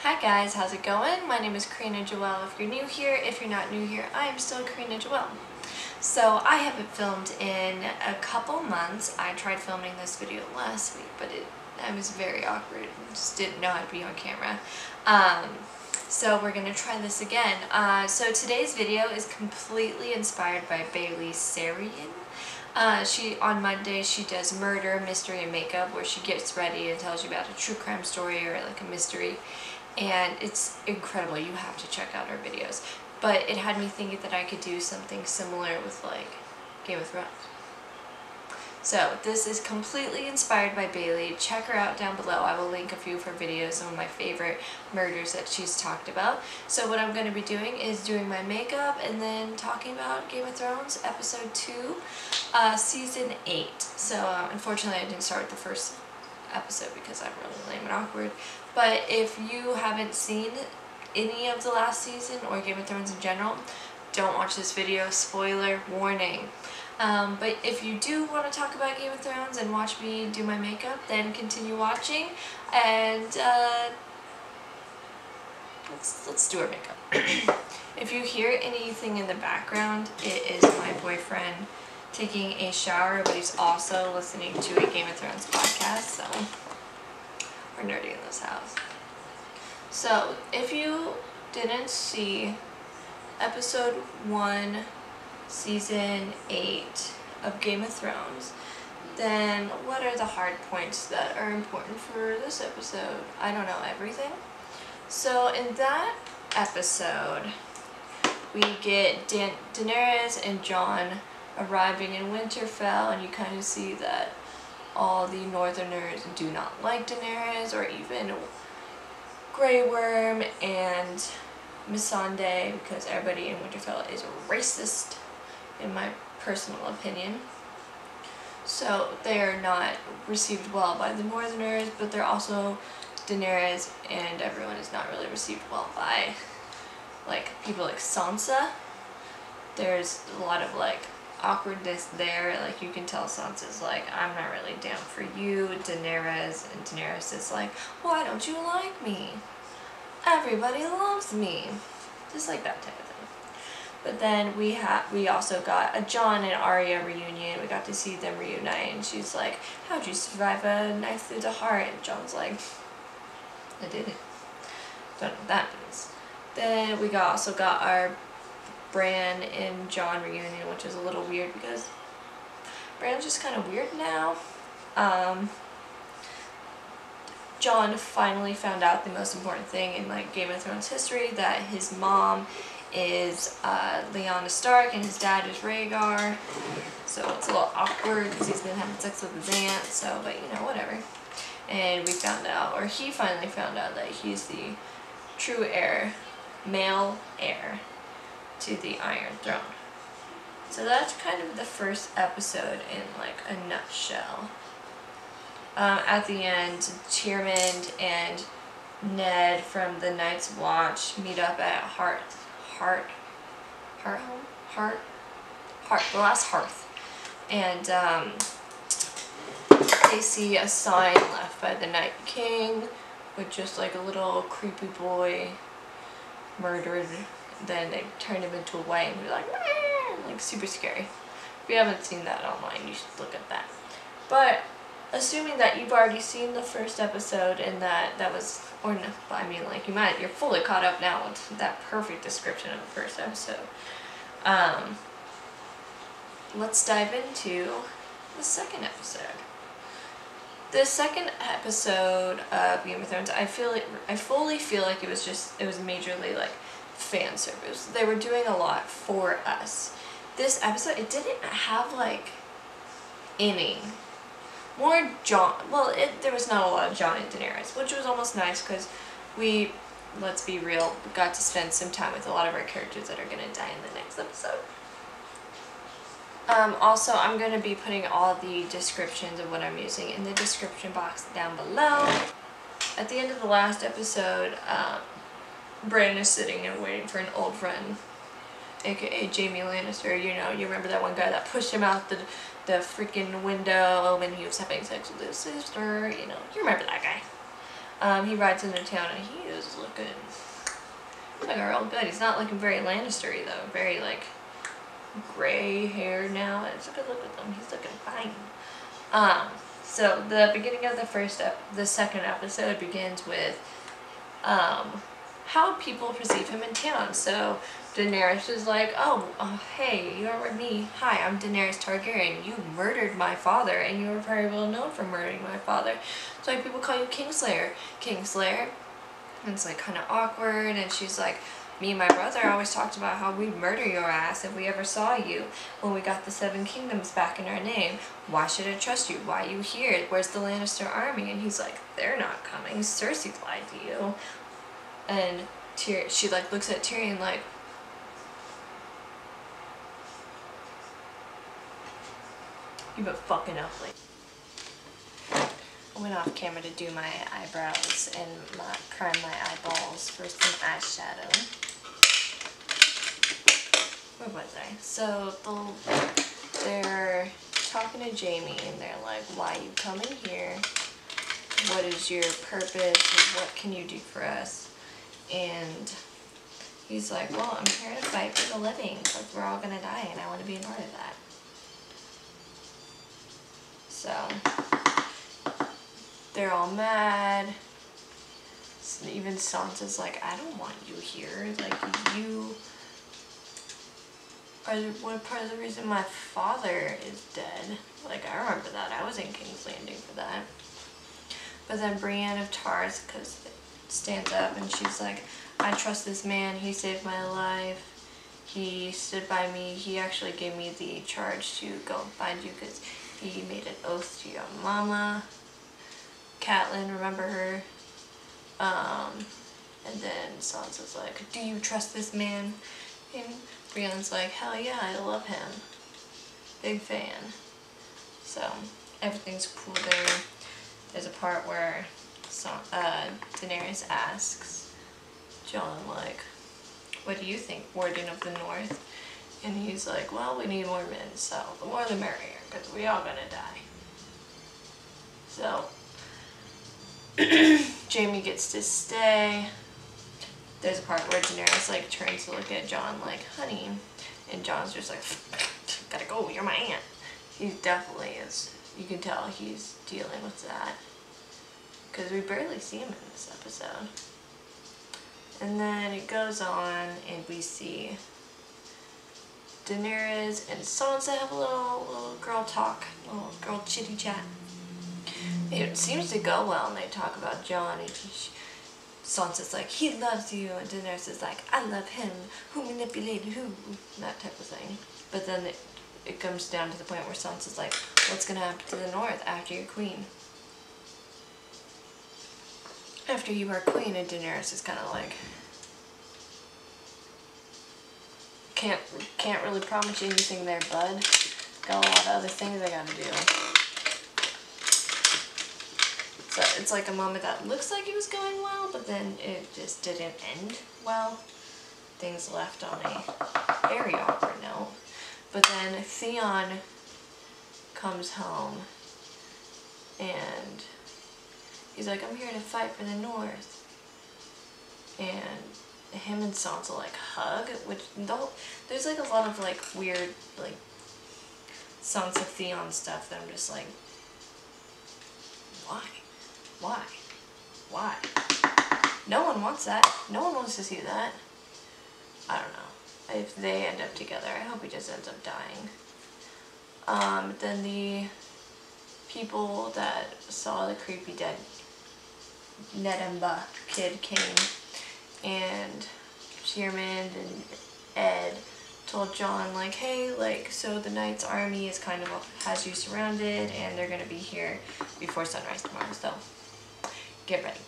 Hi guys, how's it going? My name is Karina Joelle. If you're new here, if you're not new here, I am still Karina Joelle. So I haven't filmed in a couple months. I tried filming this video last week, but I was very awkward and just didn't know how to be on camera. So we're gonna try this again. So today's video is completely inspired by Bailey Sarian. On Monday she does murder, mystery, and makeup, where she gets ready and tells you about a true crime story or like a mystery. And it's incredible. You have to check out her videos. But it had me thinking that I could do something similar with like Game of Thrones. So this is completely inspired by Bailey. Check her out down below. I will link a few of her videos, some of my favorite murders that she's talked about. So what I'm going to be doing is doing my makeup and then talking about Game of Thrones episode 2, season 8. So unfortunately I didn't start with the first episode because I'm really lame and awkward. But if you haven't seen any of the last season or Game of Thrones in general, don't watch this video. Spoiler warning. But if you do want to talk about Game of Thrones and watch me do my makeup, then continue watching, and let's do our makeup. If you hear anything in the background, it is my boyfriend taking a shower, but he's also listening to a Game of Thrones podcast, so we're nerdy in this house. So if you didn't see episode 1, season 8 of Game of Thrones, then what are the hard points that are important for this episode? I don't know everything. So in that episode, we get Daenerys and Jon arriving in Winterfell, and you kind of see that all the Northerners do not like Daenerys, or even Grey Worm and Missandei, because everybody in Winterfell is racist, in my personal opinion. So they are not received well by the Northerners, but they're also Daenerys, and everyone is not really received well by like people like Sansa. There's a lot of like awkwardness there. Like you can tell Sansa's like, I'm not really down for you, Daenerys, and Daenerys is like, why don't you like me? Everybody loves me. Just like that type of thing. But then we also got a Jon and Arya reunion. We got to see them reunite, and she's like, how'd you survive a knife through the heart? And Jon's like, I did it. Don't know what that means. Then we also got our Bran and Jon reunion, which is a little weird because Bran's just kind of weird now. Jon finally found out the most important thing in like Game of Thrones history, that his mom is Lyanna Stark and his dad is Rhaegar. So it's a little awkward because he's been having sex with his aunt, so, but you know, whatever. And we found out, or he finally found out, that he's the true heir, male heir to the Iron Throne. So that's kind of the first episode in like a nutshell. At the end, Tyrmand and Ned from the Night's Watch meet up at the last hearth, and they see a sign left by the Night King with just like a little creepy boy murdered. Then they turn him into a white and be like super scary. If you haven't seen that online, you should look at that. But assuming that you've already seen the first episode and that was, or no, I mean like you're fully caught up now with that perfect description of the first episode. Let's dive into the second episode. The second episode of Game of Thrones, I fully feel like it was majorly like fan service. They were doing a lot for us. This episode, it didn't have like any more Jon. Well, there was not a lot of Jon and Daenerys, which was almost nice because we, let's be real, got to spend some time with a lot of our characters that are going to die in the next episode. Also, I'm going to be putting all the descriptions of what I'm using in the description box down below. At the end of the last episode, Bran is sitting and waiting for an old friend, aka Jaime Lannister. You know, you remember that one guy that pushed him out the freaking window when he was having sex with his sister, you know, you remember that guy. He rides into town and he is looking like real good. He's not looking very Lannister-y though. Very like gray hair now. It's a good look at him. He's looking fine. So the beginning of the second episode begins with how people perceive him in town. So Daenerys is like, oh, hey, you remember me? Hi, I'm Daenerys Targaryen. You murdered my father, and you were very well known for murdering my father. So like, people call you Kingslayer. Kingslayer. And it's like kind of awkward, and she's like, me and my brother always talked about how we'd murder your ass if we ever saw you when we got the 7 kingdoms back in our name. Why should I trust you? Why are you here? Where's the Lannister army? And he's like, they're not coming. Cersei lied to you. And she like looks at Tyrion like, you've been fucking up lately. I went off camera to do my eyebrows and prime my eyeballs for some eyeshadow. Where was I? So they're talking to Jaime and they're like, why are you coming here? What is your purpose? What can you do for us? And he's like, well, I'm here to fight for the living because we're all gonna die and I want to be a part of that. So they're all mad. Even Sansa's like, I don't want you here. Like, you are one part of the reason my father is dead. Like, I remember that. I was in King's Landing for that. But then Brienne of Tarth stands up and she's like, I trust this man. He saved my life. He stood by me. He actually gave me the charge to go and find you because he made an oath to your mama. Catelyn, remember her? And then Sansa's like, do you trust this man? And Brienne's like, hell yeah, I love him. Big fan. So, everything's cool there. There's a part where Daenerys asks Jon, like, what do you think, Warden of the North? And he's like, well, we need more men, so the more the merrier, because we all gonna die. So, Jaime gets to stay. There's a part where Daenerys like turns to look at Jon like, honey, and Jon's just like, gotta go, you're my aunt. He definitely is. You can tell he's dealing with that because we barely see him in this episode. And then it goes on and we see Daenerys and Sansa have a little girl talk, little girl chitty chat. It seems to go well and they talk about Jon and Sansa's like, he loves you, and Daenerys is like, I love him, who manipulated who, that type of thing. But then it comes down to the point where Sansa's like, what's gonna happen to the North after you're queen? After you are queen, and Daenerys is kind of like, can't really promise you anything there, bud. Got a lot of other things I gotta do. So it's like a moment that looks like it was going well, but then it just didn't end well. Things left on a very awkward note. But then Theon comes home and he's like, I'm here to fight for the North. And him and Sansa like hug, which there's like a lot of like weird like Sansa Theon stuff that I'm just like, why? Why? Why? No one wants that. No one wants to see that. I don't know. If they end up together, I hope he just ends up dying. Then the people that saw the creepy dead Nedamba kid came, and Tyrion and Ed told Jon like, hey, like, so the Knight's army is kind of has you surrounded and they're gonna be here before sunrise tomorrow, so get ready.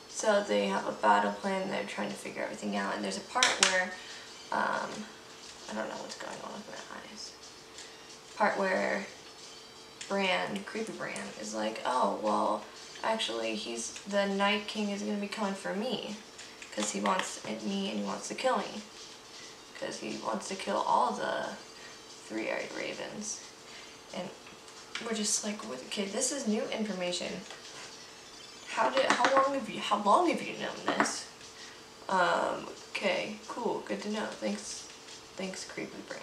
So they have a battle plan, they're trying to figure everything out, and there's a part where I don't know what's going on with my eyes. Part where creepy Bran is like, oh, well, actually the Night King is going to be coming for me because he wants me and he wants to kill me because he wants to kill all the three-eyed ravens. And we're just like, okay, this is new information. how long have you known this? Okay, cool, good to know. Thanks, creepy Bran.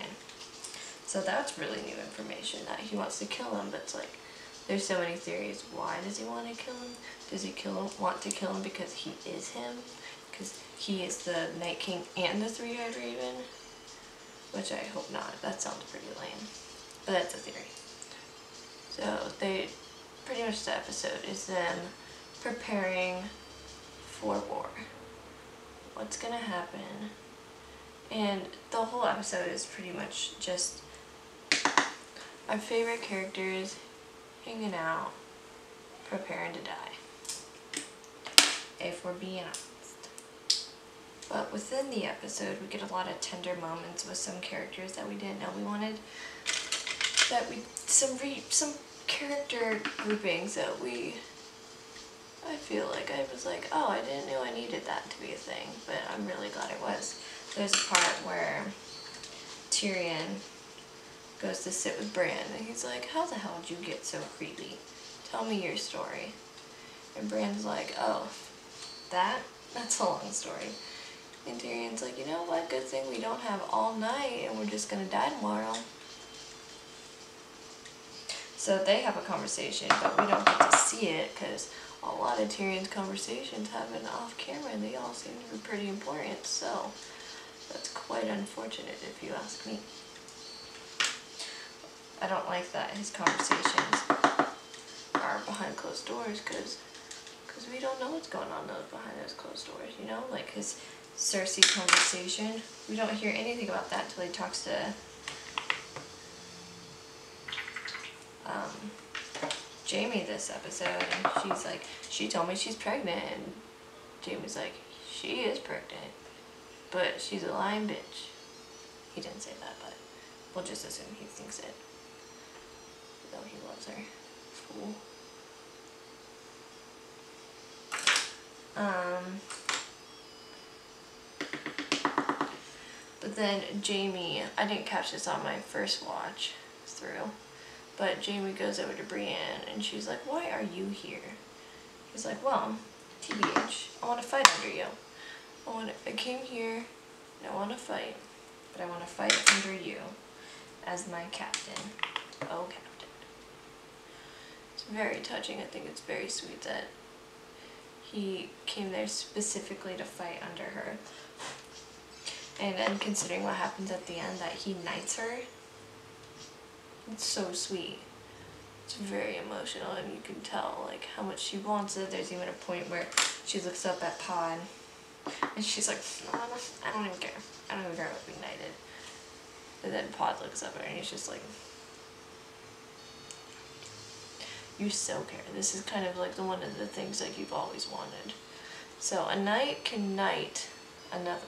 So that's really new information that he wants to kill him, but it's like, there's so many theories. Why does he want to kill him? Does he want to kill him because he is him? Because he is the Night King and the Three-Eyed Raven? Which I hope not. That sounds pretty lame. But that's a theory. So pretty much the episode is them preparing for war. What's gonna happen? And the whole episode is pretty much just our favorite characters hanging out, preparing to die. If we're being honest. But within the episode, we get a lot of tender moments with some characters that we didn't know we wanted. Some character groupings that I feel like I was like, oh, I didn't know I needed that to be a thing, but I'm really glad it was. There's a part where Tyrion goes to sit with Bran, and he's like, how the hell did you get so creepy? Tell me your story. And Bran's like, oh, that's a long story. And Tyrion's like, you know what, good thing we don't have all night and we're just gonna die tomorrow. So they have a conversation, but we don't get to see it because a lot of Tyrion's conversations happen off camera and they all seem to be pretty important, so that's quite unfortunate if you ask me. I don't like that his conversations are behind closed doors because we don't know what's going on behind those closed doors, you know? Like his Cersei conversation, we don't hear anything about that until he talks to Jaime this episode, and she's like, she told me she's pregnant, and Jaime's like, she is pregnant, but she's a lying bitch. He didn't say that, but we'll just assume he thinks it, though he loves her. Fool. But then Jaime, I didn't catch this on my first watch through, but Jaime goes over to Brienne and she's like, why are you here? He's like, well, TBH, I want to fight under you. I came here and I want to fight, but I want to fight under you as my captain. Oh, captain. It's very touching. I think it's very sweet that he came there specifically to fight under her. And then considering what happens at the end, that he knights her, it's so sweet. It's very emotional, and you can tell like how much she wants it. There's even a point where she looks up at Pod and she's like, I don't even care. I don't even care about being knighted. And then Pod looks up at her and he's just like, you so care. This is kind of like one of the things that you've always wanted. So a knight can knight another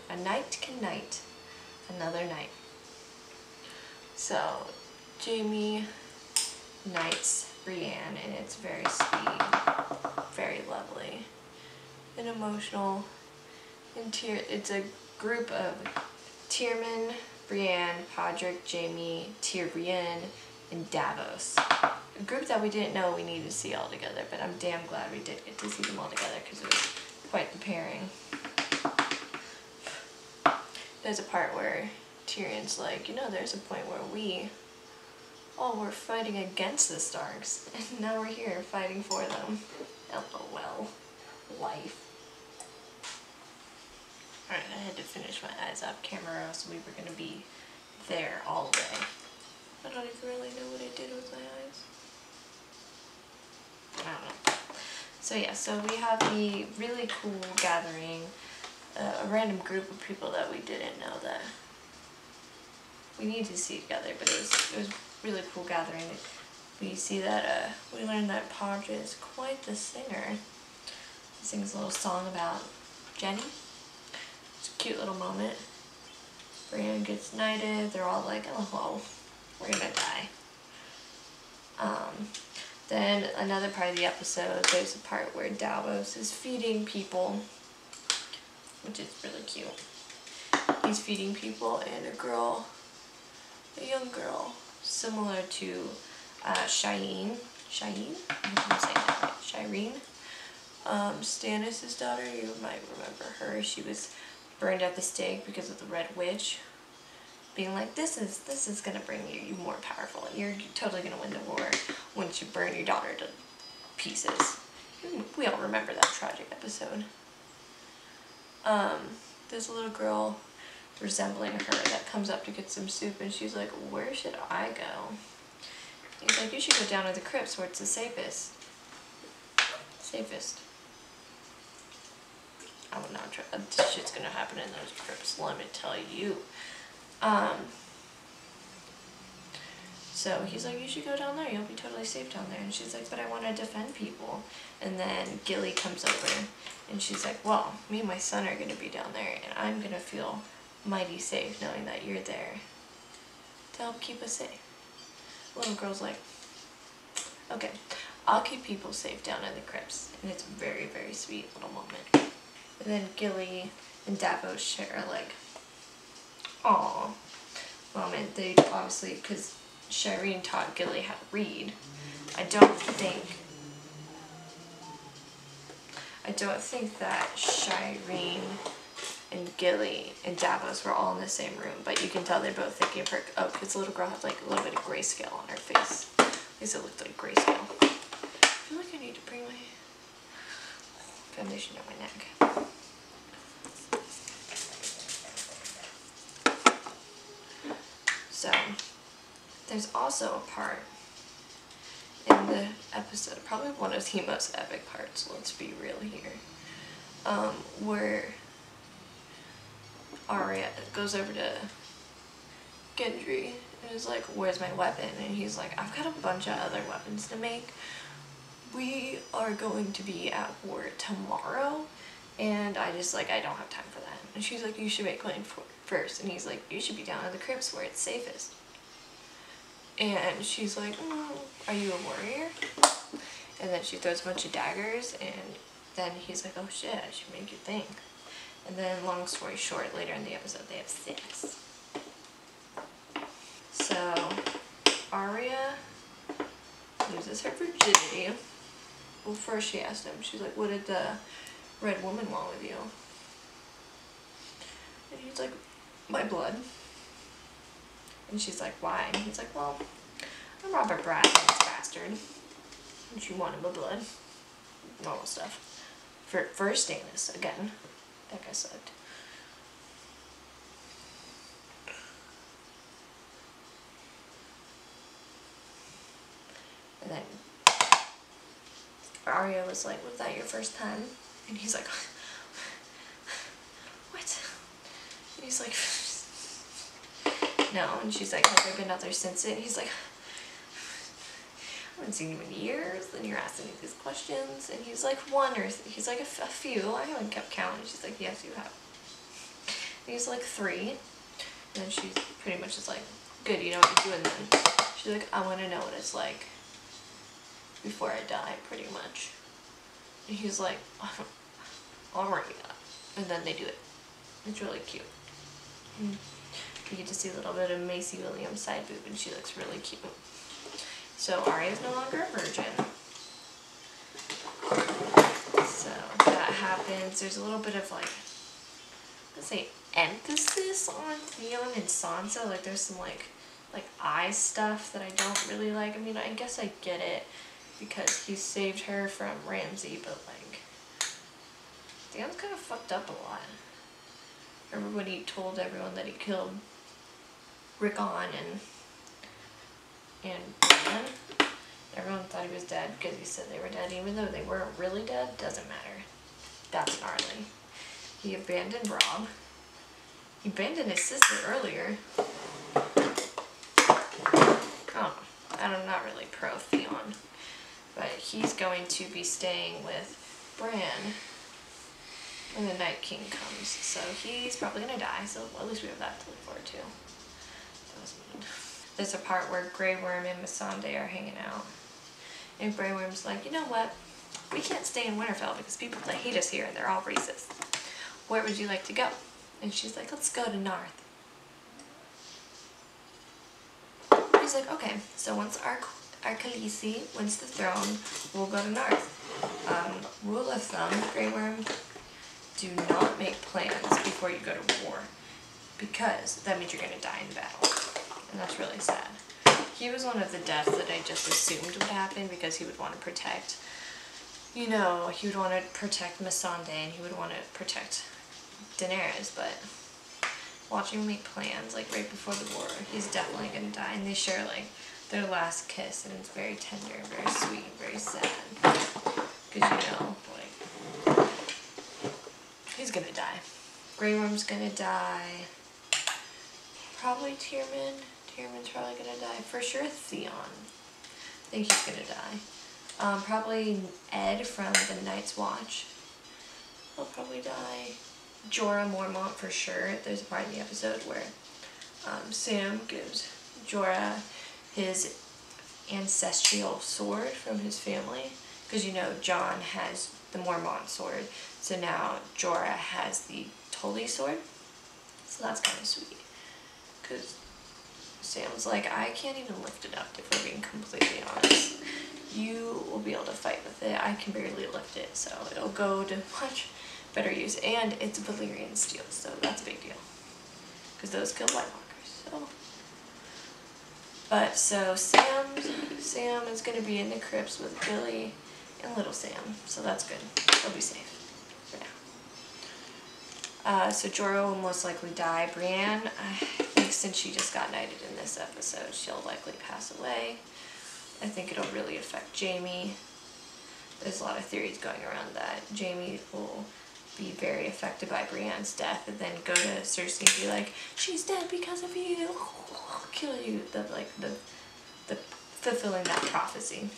knight. So Jaime knights Brienne, and it's very sweet, very lovely, and emotional. And it's a group of Tyrmand, Brienne, Podrick, Jaime, Tyrion, and Davos. A group that we didn't know we needed to see all together, but I'm damn glad we did get to see them all together because it was quite the pairing. There's a part where Tyrion's like, you know, there's a point where we're fighting against the Starks, and now we're here fighting for them. LOL. Life. Alright, I had to finish my eyes off camera, so we were going to be there all day. I don't even really know what I did with my eyes. I don't know. So yeah, so we have the really cool gathering, a random group of people that we didn't know that we need to see together, but it was really cool gathering. We see that we learned that Podge is quite the singer. He sings a little song about Jenny. It's a cute little moment. Brienne gets knighted. They're all like, oh, whoa, we're gonna die. Then another part of the episode, there's a part where Davos is feeding people, which is really cute. He's feeding people, and a young girl, similar to Shireen. I hope I'm saying that right. Shireen. Stannis' daughter, you might remember her. She was burned at the stake because of the Red Witch being like, this is gonna bring you more powerful. You're totally gonna win the war once you burn your daughter to pieces. We all remember that tragic episode. There's a little girl resembling her that comes up to get some soup, and she's like, where should I go? He's like, you should go down to the crypts where it's the safest. I would not try. This shit's gonna happen in those crypts, let me tell you. So he's like, you should go down there, you'll be totally safe down there. And she's like, but I want to defend people. And then 𝔾ℝ𝕎𝕄 comes over, and she's like, well, me and my son are gonna be down there, and I'm gonna feel mighty safe knowing that you're there to help keep us safe. The little girl's like, okay, I'll keep people safe down in the crypts. And it's a very, very sweet little moment. And then 𝔾ℝ𝕎𝕄 and Davos share like, aw moment. They obviously, because Shireen taught 𝔾ℝ𝕎𝕄 how to read. I don't think that Shireen and 𝔾ℝ𝕎𝕄 and Davos were all in the same room, but you can tell they're both thinking of her. Oh, because the little girl had like a little bit of grayscale on her face. At least it looked like grayscale. I feel like I need to bring my foundation down my neck. So, there's also a part in the episode, probably one of the most epic parts, let's be real here, where Arya goes over to Gendry and is like, where's my weapon? And he's like, I've got a bunch of other weapons to make. We are going to be at war tomorrow, and I don't have time for that. And she's like, you should make one first. And he's like, you should be down in the crypts where it's safest. And she's like, are you a warrior? And then she throws a bunch of daggers, and then he's like, oh shit, I should make you think. And then, long story short, later in the episode, they have sex. So, Arya loses her virginity. Well, first she asked him, she's like, what did the Red Woman want with you? And he's like, my blood. And she's like, why? And he's like, well, I'm Robert Baratheon's bastard. And she wanted my blood. Normal stuff. For Stannis, again. That guy sucked. And then Arya was like, was that your first time? And he's like, what? And he's like, no. And she's like, have there been others since it? And he's like, I haven't seen you in years, and you're asking me these questions. And he's like, he's like, a few. I haven't kept count. And she's like, yes, you have. And he's like, 3. And then she's pretty much just like, good, you know what you're doing then. She's like, I want to know what it's like before I die, pretty much. And he's like, alright. And then they do it. It's really cute. You get to see a little bit of Macy Williams' side boob, and she looks really cute. So Arya is no longer a virgin. So that happens. There's a little bit of like, let's say, emphasis on Theon and Sansa. Like there's some like eye stuff that I don't really like. I mean, I guess I get it because he saved her from Ramsay, but like Theon's kind of fucked up a lot. Remember when he told everyone that he killed Rickon and Bran? Everyone thought he was dead because he said they were dead, even though they weren't really dead. Doesn't matter. That's gnarly. He abandoned Robb. He abandoned his sister earlier. Oh, I'm not really pro Theon, but he's going to be staying with Bran when the Night King comes, so he's probably gonna die, so at least we have that to look forward to. That was mean. There's a part where GRWM and Missandei are hanging out, and GRWM's like, you know what, we can't stay in Winterfell because people that hate us here and they're all racist. Where would you like to go? And she's like, let's go to North. He's like, okay, so once our Khaleesi wins the throne, we'll go to North. Rule of thumb, Grey Worm, do not make plans before you go to war, because that means you're going to die in battle, and that's really sad. He was one of the deaths that I just assumed would happen because he would want to protect, you know, he would want to protect Missandei and he would want to protect Daenerys, but watching him make plans, like, right before the war, he's definitely going to die, and they share, like, their last kiss, and it's very tender, very sweet, very sad, because, you know, like, he's gonna die. Grey Worm's gonna die. Probably Tyrman. Tyrman's probably gonna die. For sure Theon. I think he's gonna die. Probably Ed from the Night's Watch. He'll probably die. Jorah Mormont for sure. There's a part in the episode where Sam gives Jorah his ancestral sword from his family. Because, you know, Jon has the Mormont sword. So now Jorah has the Tully sword. So that's kind of sweet. Because Sam's like, I can't even lift it up, if we're being completely honest. You will be able to fight with it. I can barely lift it, so it'll go to much better use. And it's Valyrian steel, so that's a big deal. Because those kill White Walkers, so. But, so Sam is going to be in the crypts with Billy and Little Sam, so that's good. They'll be safe for now. So Jorah will most likely die. Brienne, I think since she just got knighted in this episode, she'll likely pass away. I think it'll really affect Jaime. There's a lot of theories going around that Jaime will be very affected by Brienne's death and then go to Cersei and be like, she's dead because of you, I'll kill you. The fulfilling that prophecy.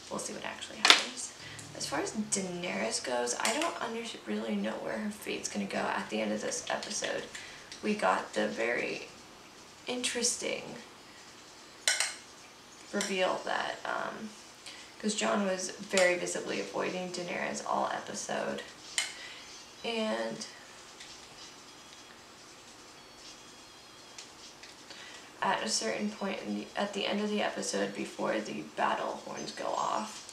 We'll see what actually happens. As far as Daenerys goes, I don't really know where her fate's going to go. At the end of this episode, we got the very interesting reveal that, because Jon was very visibly avoiding Daenerys all episode, and at a certain point at the end of the episode, before the battle horns go off,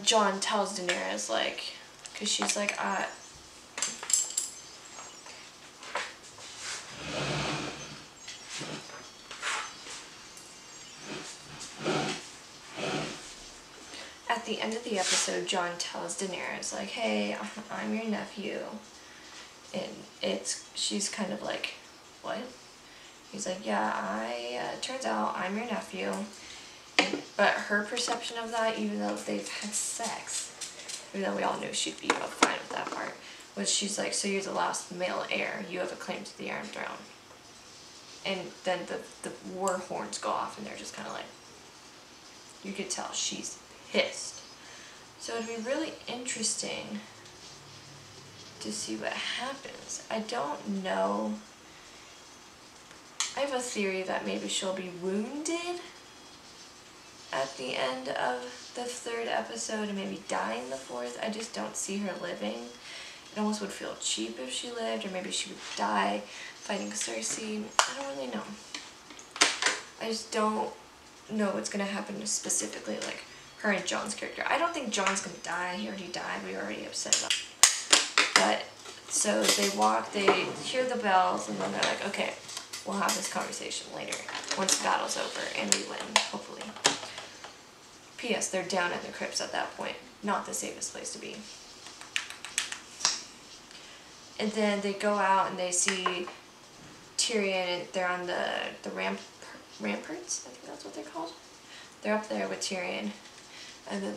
Jon tells Daenerys, like, because she's like, at the end of the episode, Jon tells Daenerys, like, hey, I'm your nephew, and she's kind of like, what? He's like, yeah, turns out I'm your nephew. But her perception of that, even though they've had sex, even though we all knew she'd be fine with that part, was she's like, so you're the last male heir, you have a claim to the Iron Throne. And then the war horns go off, and they're just kind of like, you could tell she's pissed. So it'd be really interesting to see what happens. I don't know. I have a theory that maybe she'll be wounded at the end of the 3rd episode and maybe die in the 4th. I just don't see her living. It almost would feel cheap if she lived, or maybe she would die fighting Cersei. I don't really know. I just don't know what's going to happen specifically, like her and Jon's character. I don't think Jon's going to die. He already died. We were already upset about it. But, so they hear the bells, and then they're like, okay, we'll have this conversation later, once the battle's over, and we win, hopefully. P.S. They're down in the crypts at that point. Not the safest place to be. And then they go out and they see Tyrion, and they're on the ramparts, I think that's what they're called. They're up there with Tyrion, and then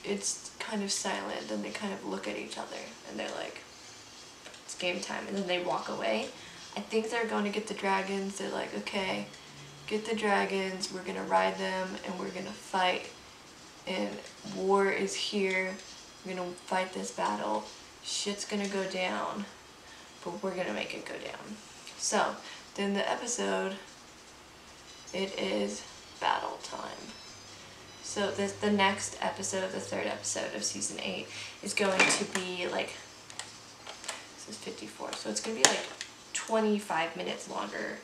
it's kind of silent, and they kind of look at each other, and they're like, it's game time, and then they walk away. I think they're going to get the dragons. They're like, okay, get the dragons, we're going to ride them, and we're going to fight, and war is here, we're going to fight this battle, shit's going to go down, but we're going to make it go down. So, then the episode, it is battle time. So the next episode, the 3rd episode of season 8, is going to be like, this is 54, so it's going to be like 25 minutes longer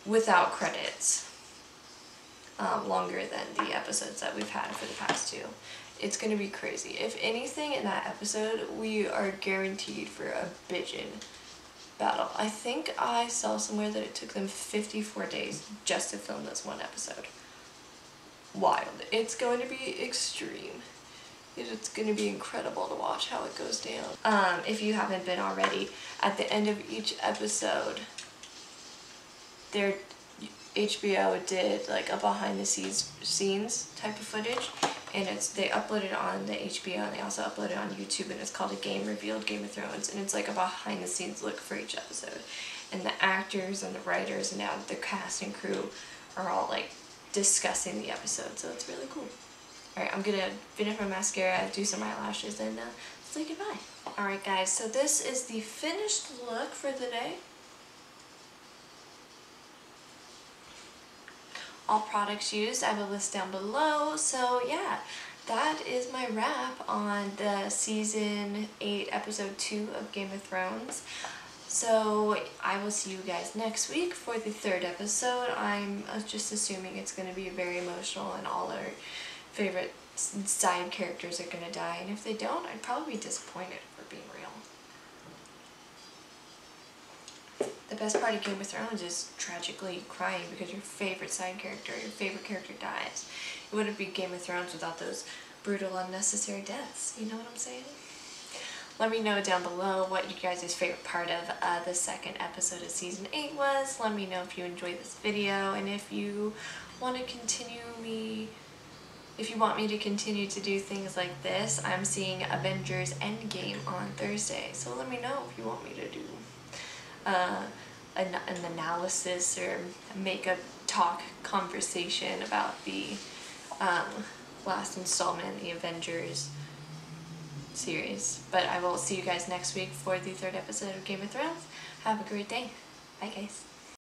without credits. longer than the episodes that we've had for the past 2. It's gonna be crazy. If anything in that episode, we are guaranteed for a bitchin' battle. I think I saw somewhere that it took them 54 days just to film this one episode. Wild. It's going to be extreme. It's going to be incredible to watch how it goes down. If you haven't been already, at the end of each episode, HBO did like a behind the scenes type of footage, and they uploaded on the HBO, and they also uploaded on YouTube, and it's called A Game Revealed Game of Thrones, and it's like a behind the scenes look for each episode. And the actors and the writers and now the cast and crew are all like discussing the episode, so it's really cool. Alright, I'm gonna finish my mascara, do some eyelashes, and say goodbye. Alright guys, so this is the finished look for the day. All products used, I have a list down below. So yeah, that is my wrap on the season 8 episode 2 of Game of Thrones. So I will see you guys next week for the 3rd episode. I'm just assuming it's going to be very emotional and all our favorite side characters are going to die, and if they don't, I'd probably be disappointed, for being real. The best part of Game of Thrones is tragically crying because your favorite side character, your favorite character dies. It wouldn't be Game of Thrones without those brutal, unnecessary deaths. You know what I'm saying? Let me know down below what you guys' favorite part of the 2nd episode of season 8 was. Let me know if you enjoyed this video, and if you want to if you want me to continue to do things like this. I'm seeing Avengers Endgame on Thursday, so let me know if you want me to do an analysis or make a conversation about the last installment in the Avengers series. But I will see you guys next week for the 3rd episode of Game of Thrones. Have a great day. Bye guys.